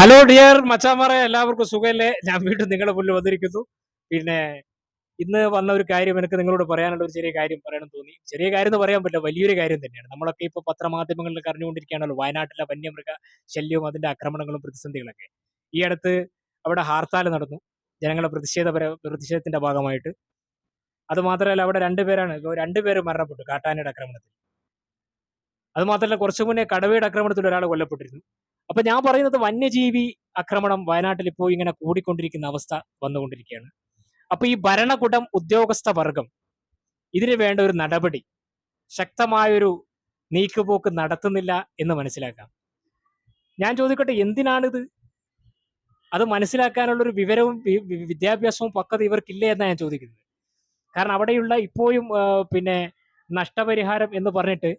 Hello dear മച്ചാമാരെ, എല്ലാവർക്കും സുഖമല്ലേ? ഞാൻ വീണ്ടും നിങ്ങളുടെ മുന്നിൽ വന്നിരിക്കുന്നു. പിന്നെ ഇന്ന് വന്ന ഒരു കാര്യം എനിക്ക് നിങ്ങളോട് പറയാനുള്ള ഒരു ചെറിയ കാര്യം പറയണം തോന്നി. ചെറിയ കാര്യം എന്ന് പറയാൻ പറ്റില്ല, വലിയൊരു കാര്യം തന്നെയാണ്. നമ്മളൊക്കെ ഇപ്പോൾ പത്രമാധ്യമങ്ങളിലൊക്കെ അറിഞ്ഞുകൊണ്ടിരിക്കുകയാണല്ലോ വയനാട്ടിലെ വന്യമൃഗ ശല്യവും അതിന്റെ ആക്രമണങ്ങളും പ്രതിസന്ധികളൊക്കെ. ഈ അടുത്ത് അവിടെ ഹർത്താൽ നടന്നു, ജനങ്ങളുടെ പ്രതിഷേധത്തിന്റെ ഭാഗമായിട്ട്. അത് മാത്രമല്ല, അവിടെ രണ്ടുപേര് മരണപ്പെട്ടു കാട്ടാനയുടെ ആക്രമണത്തിൽ. അത് മാത്രമല്ല, കുറച്ചു മുന്നേ കടുവയുടെ ആക്രമണത്തിൽ ഒരാൾ കൊല്ലപ്പെട്ടിരുന്നു. അപ്പൊ ഞാൻ പറയുന്നത്, വന്യജീവി ആക്രമണം വയനാട്ടിൽ ഇപ്പോൾ ഇങ്ങനെ കൂടിക്കൊണ്ടിരിക്കുന്ന അവസ്ഥ വന്നുകൊണ്ടിരിക്കുകയാണ്. അപ്പൊ ഈ ഭരണകൂടം, ഉദ്യോഗസ്ഥ വർഗം ഇതിന് വേണ്ട ഒരു നടപടി, ശക്തമായൊരു നീക്കുപോക്ക് നടത്തുന്നില്ല എന്ന് മനസ്സിലാക്കാം. ഞാൻ ചോദിക്കട്ടെ, എന്തിനാണിത്? അത് മനസ്സിലാക്കാനുള്ള ഒരു വിവരവും വിദ്യാഭ്യാസവും പക്വത ഇവർക്കില്ലേ എന്നാണ് ഞാൻ ചോദിക്കുന്നത്. കാരണം അവിടെയുള്ള ഇപ്പോഴും പിന്നെ നഷ്ടപരിഹാരം എന്ന് പറഞ്ഞിട്ട്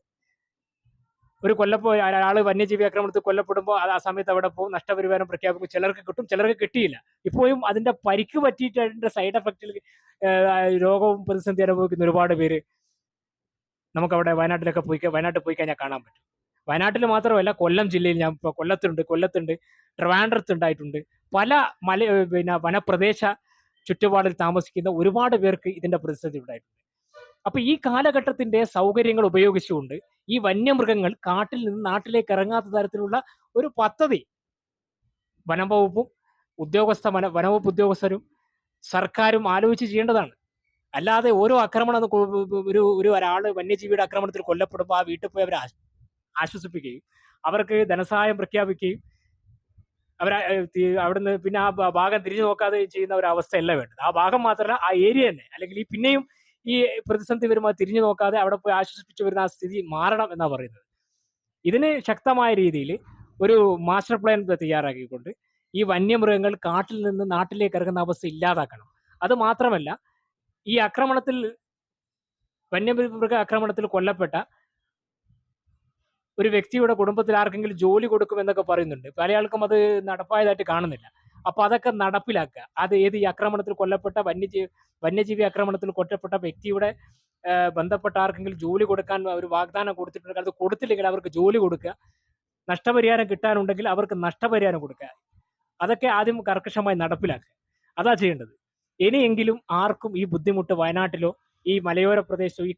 ഒരു ഒരാള് വന്യജീവി ആക്രമണത്തിൽ കൊല്ലപ്പെടുമ്പോൾ ആ സമയത്ത് അവിടെ പോകും, നഷ്ടപരിഹാരം പ്രഖ്യാപിക്കും. ചിലർക്ക് കിട്ടും, ചിലർക്ക് കിട്ടിയില്ല. ഇപ്പോഴും അതിന്റെ പരിക്ക് പറ്റിയിട്ട് അതിന്റെ സൈഡ് എഫക്റ്റിൽ രോഗവും പ്രതിസന്ധി അനുഭവിക്കുന്ന ഒരുപാട് പേര് നമുക്കവിടെ വയനാട്ടിൽ പോയി കഴിഞ്ഞാൽ കാണാൻ പറ്റും. വയനാട്ടിൽ മാത്രമല്ല, കൊല്ലം ജില്ലയിൽ ഞാൻ ഇപ്പോൾ കൊല്ലത്തുണ്ട്, ട്രിവാൻഡ്രത്ത് ഉണ്ടായിട്ടുണ്ട്. പല വനപ്രദേശ ചുറ്റുപാടിൽ താമസിക്കുന്ന ഒരുപാട് പേർക്ക് ഇതിന്റെ പ്രതിസന്ധി ഉണ്ടായിട്ടുണ്ട്. അപ്പൊ ഈ കാലഘട്ടത്തിന്റെ സൗകര്യങ്ങൾ ഉപയോഗിച്ചുകൊണ്ട് ഈ വന്യമൃഗങ്ങൾ കാട്ടിൽ നിന്ന് നാട്ടിലേക്ക് ഇറങ്ങാത്ത തരത്തിലുള്ള ഒരു പദ്ധതി വനം വകുപ്പും വനവകുപ്പ് ഉദ്യോഗസ്ഥരും സർക്കാരും ആലോചിച്ച് ചെയ്യേണ്ടതാണ്. അല്ലാതെ ഓരോ ആക്രമണം ഒരാള് വന്യജീവിയുടെ ആക്രമണത്തിൽ കൊല്ലപ്പെടുമ്പോൾ ആ വീട്ടിൽ പോയി അവരെ ആശ്വസിപ്പിക്കുകയും അവർക്ക് ധനസഹായം പ്രഖ്യാപിക്കുകയും അവിടുന്ന് പിന്നെ ആ ഭാഗം തിരിഞ്ഞു നോക്കാതെ ചെയ്യുന്ന ഒരു അവസ്ഥയല്ല വേണ്ടത്. ആ ഭാഗം മാത്രമല്ല, ആ ഏരിയ തന്നെ, അല്ലെങ്കിൽ ഈ പിന്നെയും ഈ പ്രതിസന്ധി വരുമ്പോൾ തിരിഞ്ഞു നോക്കാതെ അവിടെ പോയി ആശ്വസിപ്പിച്ചു വരുന്ന ആ സ്ഥിതി മാറണം എന്നാ പറയുന്നത്. ഇതിന് ശക്തമായ രീതിയിൽ ഒരു മാസ്റ്റർ പ്ലാൻ തയ്യാറാക്കിക്കൊണ്ട് ഈ വന്യമൃഗങ്ങൾ കാട്ടിൽ നിന്ന് നാട്ടിലേക്ക് ഇറങ്ങുന്ന അവസ്ഥ ഇല്ലാതാക്കണം. അത് മാത്രമല്ല, ഈ വന്യമൃഗ ആക്രമണത്തിൽ കൊല്ലപ്പെട്ട ഒരു വ്യക്തിയുടെ കുടുംബത്തിൽ ആർക്കെങ്കിലും ജോലി കൊടുക്കുമെന്നൊക്കെ പറയുന്നുണ്ട്. പല ആൾക്കും അത് നടപ്പായതായിട്ട് കാണുന്നില്ല. അപ്പൊ അതൊക്കെ നടപ്പിലാക്കുക. അത് ഈ ആക്രമണത്തിൽ കൊല്ലപ്പെട്ട വന്യജീവി ആക്രമണത്തിൽ കൊല്ലപ്പെട്ട വ്യക്തിയുടെ ബന്ധപ്പെട്ട ആർക്കെങ്കിലും ജോലി കൊടുക്കാൻ ഒരു വാഗ്ദാനം കൊടുത്തിട്ടുണ്ടെങ്കിൽ അത് കൊടുത്തില്ലെങ്കിൽ അവർക്ക് ജോലി കൊടുക്കുക. നഷ്ടപരിഹാരം കിട്ടാനുണ്ടെങ്കിൽ അവർക്ക് നഷ്ടപരിഹാരം കൊടുക്കുക. അതൊക്കെ ആദ്യം കർക്കശമായി നടപ്പിലാക്കുക. അതാ ചെയ്യേണ്ടത്. ഇനിയെങ്കിലും ആർക്കും ഈ ബുദ്ധിമുട്ട് വയനാട്ടിലോ ഈ മലയോര പ്രദേശത്തോ ഈ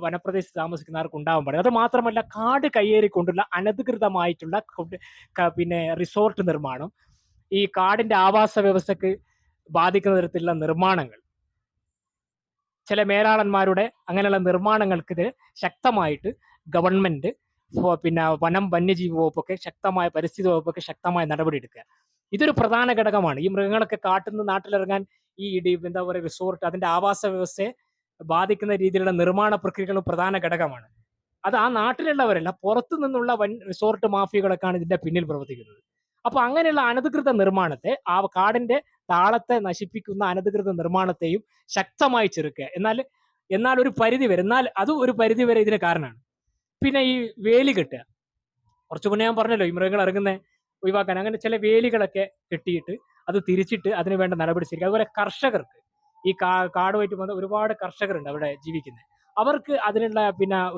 വനപ്രദേശത്ത് താമസിക്കുന്ന ആർക്കും ഉണ്ടാവാൻ പാടില്ല. അത് മാത്രമല്ല, കാട് കയ്യേറിക്കൊണ്ടുള്ള അനധികൃതമായിട്ടുള്ള പിന്നെ റിസോർട്ട് നിർമ്മാണം, ഈ കാടിന്റെ ആവാസ വ്യവസ്ഥക്ക് ബാധിക്കുന്ന തരത്തിലുള്ള നിർമ്മാണങ്ങൾ, ചില മേലാളന്മാരുടെ അങ്ങനെയുള്ള നിർമ്മാണങ്ങൾക്കെതിരെ ശക്തമായിട്ട് ഗവൺമെന്റ്, പിന്നെ വന്യജീവി വകുപ്പൊക്കെ പരിസ്ഥിതി വകുപ്പൊക്കെ ശക്തമായ നടപടി എടുക്കുക. ഇതൊരു പ്രധാന ഘടകമാണ്. ഈ മൃഗങ്ങളൊക്കെ കാട്ടിൽ നിന്ന് നാട്ടിലിറങ്ങാൻ ഈ എന്താ പറയുക, റിസോർട്ട് അതിന്റെ ആവാസ വ്യവസ്ഥയെ ബാധിക്കുന്ന രീതിയിലുള്ള നിർമ്മാണ പ്രക്രിയകളും പ്രധാന ഘടകമാണ്. അത് ആ നാട്ടിലുള്ളവരല്ല, പുറത്തു നിന്നുള്ള റിസോർട്ട് മാഫിയകളൊക്കെയാണ് ഇതിന്റെ പിന്നിൽ പ്രവർത്തിക്കുന്നത്. അപ്പൊ അങ്ങനെയുള്ള അനധികൃത നിർമ്മാണത്തെ, ആ കാടിന്റെ താളത്തെ നശിപ്പിക്കുന്ന അനധികൃത നിർമ്മാണത്തെയും ശക്തമായി ചെറുക്കുക. എന്നാൽ ഒരു പരിധി വരെ, ഒരു പരിധി വരെ ഇതിന് കാരണമാണ്. പിന്നെ ഈ വേലി കെട്ടുക. കുറച്ചു മുന്നേ ഞാൻ പറഞ്ഞല്ലോ, ഈ മൃഗങ്ങൾ ഇറങ്ങുന്ന ഒഴിവാക്കാൻ അങ്ങനെ ചില വേലികളൊക്കെ കെട്ടിയിട്ട് അത് തിരിച്ചിട്ട് അതിന് വേണ്ട നടപടി സ്വീകരിക്കുക. അതുപോലെ കർഷകർക്ക്, ഈ കാടുമായിട്ട് വന്ന ഒരുപാട് കർഷകരുണ്ട് അവിടെ ജീവിക്കുന്നത്. അവർക്ക് അതിനുള്ള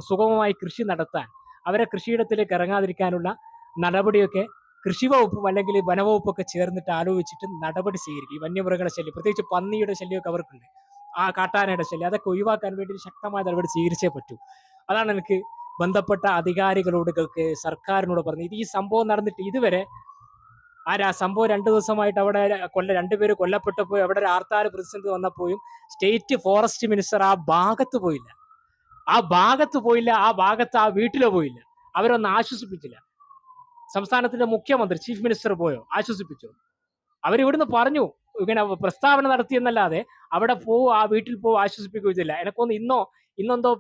സുഗമമായി കൃഷി നടത്താൻ, അവരെ കൃഷിയിടത്തിലേക്ക് ഇറങ്ങാതിരിക്കാനുള്ള നടപടിയൊക്കെ കൃഷി വകുപ്പും അല്ലെങ്കിൽ വനവകുപ്പൊക്കെ ചേർന്നിട്ട് ആലോചിച്ചിട്ട് നടപടി സ്വീകരിക്കും. ഈ വന്യമൃഗങ്ങളുടെ ശല്യം, പ്രത്യേകിച്ച് പന്നിയുടെ ശല്യമൊക്കെ അവർക്കുണ്ട്, ആ കാട്ടാനയുടെ ശല്യം, അതൊക്കെ ഒഴിവാക്കാൻ വേണ്ടി ശക്തമായ നടപടി സ്വീകരിച്ചേ പറ്റൂ. അതാണ് എനിക്ക് ബന്ധപ്പെട്ട അധികാരികളോട്, സർക്കാരിനോട് പറഞ്ഞത്. ഈ സംഭവം നടന്നിട്ട് ഇതുവരെ സംഭവം 2 ദിവസമായിട്ട് അവിടെ രണ്ടുപേര് കൊല്ലപ്പെട്ടപ്പോൾ അവിടെ ഒരു ഹർത്താൽ പ്രതിസന്ധി വന്നപ്പോഴും സ്റ്റേറ്റ് ഫോറസ്റ്റ് മിനിസ്റ്റർ ആ ഭാഗത്ത് പോയില്ല. ആ വീട്ടിലോ പോയില്ല. അവരൊന്നും ആശ്വസിപ്പിച്ചില്ല. സംസ്ഥാനത്തിന്റെ മുഖ്യമന്ത്രി, ചീഫ് മിനിസ്റ്റർ പോയോ? ആശ്വസിപ്പിച്ചോ? അവരിവിടുന്ന് പറഞ്ഞു, ഇങ്ങനെ പ്രസ്താവന നടത്തിയെന്നല്ലാതെ അവിടെ ആ വീട്ടിൽ ആശ്വസിപ്പിക്കുകയില്ല. എനക്കൊന്ന് ഇന്നെന്തോ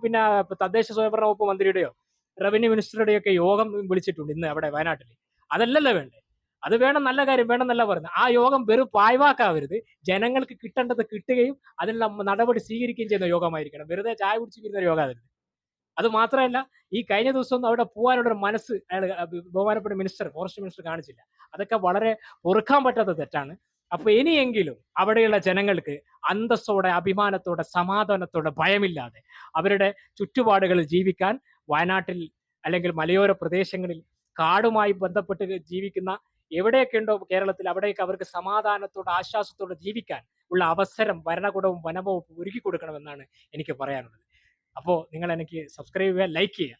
തദ്ദേശ സ്വയംഭരണ വകുപ്പ് മന്ത്രിയുടെയോ റവന്യൂ മിനിസ്റ്ററുടെയോ ഒക്കെ യോഗം വിളിച്ചിട്ടുണ്ട് ഇന്ന് അവിടെ വയനാട്ടിൽ. അതല്ലല്ലോ വേണ്ടേ? അത് വേണം, നല്ല കാര്യം വേണം എന്നല്ല പറയുന്നത്. ആ യോഗം വെറും പായ്വാക്കാവരുത്. ജനങ്ങൾക്ക് കിട്ടേണ്ടത് കിട്ടുകയും അതിനുള്ള നടപടി സ്വീകരിക്കുകയും ചെയ്യുന്ന യോഗമായിരിക്കണം. വെറുതെ ചായ കുടിച്ച് വരുന്ന യോഗമാകരുത്. അത് മാത്രമല്ല, ഈ കഴിഞ്ഞ ദിവസം അവിടെ പോകാനുള്ള ഒരു മനസ്സ് അയാൾ, ബഹുമാനപ്പെട്ട ഫോറസ്റ്റ് മിനിസ്റ്റർ കാണിച്ചില്ല. അതൊക്കെ വളരെ പൊറുക്കാൻ പറ്റാത്ത തെറ്റാണ്. അപ്പൊ ഇനിയെങ്കിലും അവിടെയുള്ള ജനങ്ങൾക്ക് അന്തസ്സോടെ, അഭിമാനത്തോടെ, സമാധാനത്തോടെ, ഭയമില്ലാതെ അവരുടെ ചുറ്റുപാടുകളിൽ ജീവിക്കാൻ വയനാട്ടിൽ അല്ലെങ്കിൽ മലയോര പ്രദേശങ്ങളിൽ കാടുമായി ബന്ധപ്പെട്ട് ജീവിക്കുന്ന എവിടെയൊക്കെ ഉണ്ടോ കേരളത്തിൽ അവിടെയൊക്കെ അവർക്ക് സമാധാനത്തോടെ ആശ്വാസത്തോടെ ജീവിക്കാൻ ഉള്ള അവസരം ഭരണകൂടവും വനംവകുപ്പും ഒരുക്കി കൊടുക്കണമെന്നാണ് എനിക്ക് പറയാനുള്ളത്. അപ്പോൾ നിങ്ങൾ എനിക്ക് സബ്സ്ക്രൈബ് ചെയ്യുക, ലൈക്ക് ചെയ്യുക.